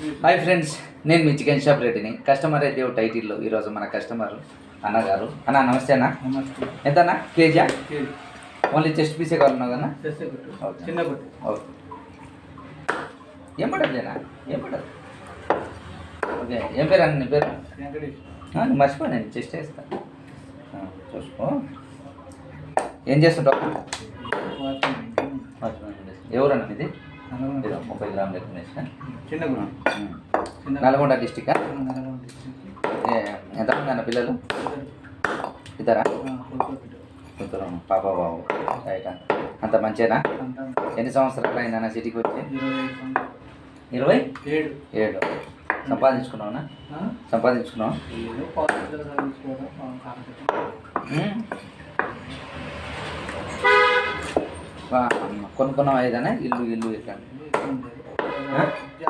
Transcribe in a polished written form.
Hi friends, నేను మీ chicken shop రెడ్డిని. Customer అయితే టైటిల్లో ఈరోజు మన కస్టమర్ అన్నగారు. అన్న నమస్తే అన్న. నమస్తే. ఎంత అన్న కేజా? ఓన్లీ చెస్ట్ పీసే కావాలన్నావు కదా? ఓకే. చిన్న కొట్టు. ఓకే. ఏం పడదులేనా? ఏం పడదు. ఓకే. ఏం పేరు అన్న నీ పేరు? వెంకటేష్. నువ్వు మర్చిపో, నేను చెస్ట్ వేస్తాను. చూసుకో. ఏం చేస్తుంటావు? ఎవరన్నా ఇది? 30 గ్రాములు ఎక్కువ వేసిన. చిన్న గుణం. నల్గొండ డిస్టిక్. ఎంతమంది అన్న పిల్లలు? ఇద్దరా? కూతురు, పాప బాబు. రైట్. అంత మంచిగా? ఎన్ని సంవత్సరాలు అయిందన్న సిటీకి వచ్చి? 27. సంపాదించుకున్నావునా? సంపాదించుకున్నావు? కొనుక్కున్నావు ఏదైనా? ఇల్లు ఇట్లా